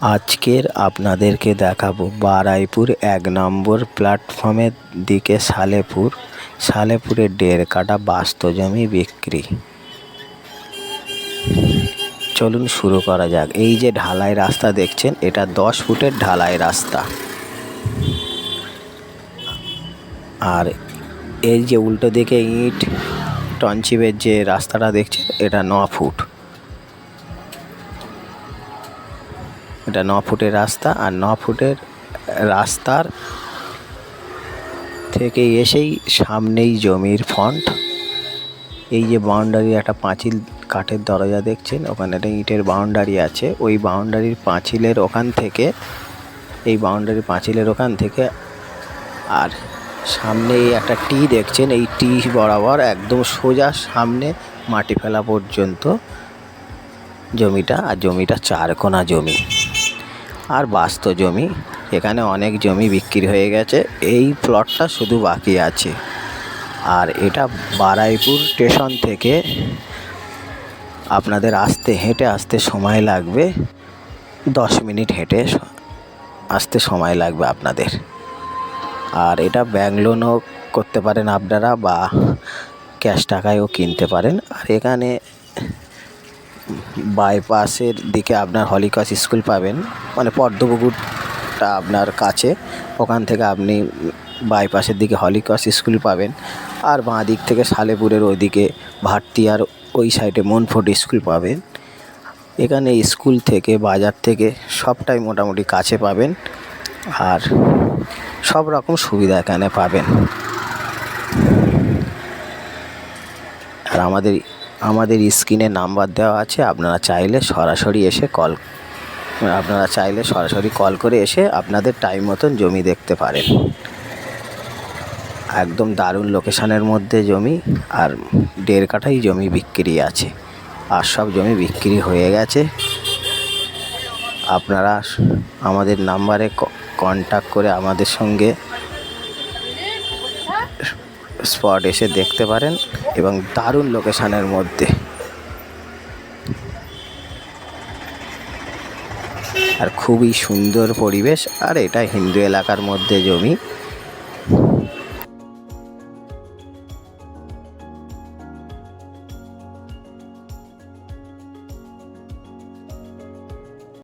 আজকের আপনাদেরকে দেখাবো বারুইপুর ১ নম্বর প্ল্যাটফর্মের দিকে সালেপুরে ১.৫ কাঠা বাস্তু জমি বিক্রি। চলুন শুরু করা যাক। এই যে ঢালাই রাস্তা দেখছেন, এটা ১০ ফুটের ঢালাই রাস্তা। আর এই যে উল্টো দিকে ইট টনচিপের যে রাস্তাটা দেখছেন, এটা ৯ ফুট। এটা ৯ ফুটের রাস্তা। আর ৯ ফুটের রাস্তার থেকে এসেই সামনেই জমির ফ্রন্ট। এই যে বাউন্ডারি, একটা পাঁচিল কাঠের দরজা দেখছেন, ওখানে একটা ইটের বাউন্ডারি আছে। ওই বাউন্ডারির পাঁচিলের ওখান থেকে, এই বাউন্ডারি পাঁচিলের ওখান থেকে আর সামনে একটা টি দেখছেন, এই টি বরাবর একদম সোজা সামনে মাটি ফেলা পর্যন্ত জমিটা। আর জমিটা 4 কোণা জমি আর বাস্তু জমি। এখানে অনেক জমি বিক্রি হয়ে গেছে, এই প্লটটা শুধু বাকি আছে। আর এটা বারুইপুর স্টেশন থেকে আপনাদের হেঁটে আসতে সময় লাগবে 10 মিনিট হেঁটে আসতে সময় লাগবে আপনাদের। আর এটা ব্যাংক লোনও করতে পারেন আপনারা, বা ক্যাশ টাকায়ও কিনতে পারেন। আর এখানে বাইপাসের দিকে আপনার হলিক্রস স্কুল পাবেন, মানে পদ্মপুকুরটা আপনার কাছে, ওখান থেকে আপনি বাইপাসের দিকে হলিক্রস স্কুল পাবেন। আর বাঁ দিক থেকে সালেপুরের ওইদিকে ভাটতিয়ার ওই সাইডে মনফোর্ড স্কুল পাবেন। এখানে স্কুল থেকে বাজার থেকে সবটাই মোটামুটি কাছে পাবেন। আর সব রকম সুবিধা এখানে পাবেন। আর আমাদের স্ক্রিনে নাম্বার দেওয়া আছে, আপনারা চাইলে সরাসরি কল করে এসে আপনাদের টাইম মতন জমি দেখতে পারেন। একদম দারুণ লোকেশানের মধ্যে জমি। আর ১.৫ কাঠাই জমি বিক্রি আছে, আর সব জমি বিক্রি হয়ে গেছে। আপনারা আমাদের নাম্বারে কন্ট্যাক্ট করে আমাদের সঙ্গে স্পট এসে দেখতে পারেন, এবং দারুণ লোকেশানের মধ্যে। আর খুবই সুন্দর পরিবেশ। আর এটা হিন্দু এলাকার মধ্যে জমি।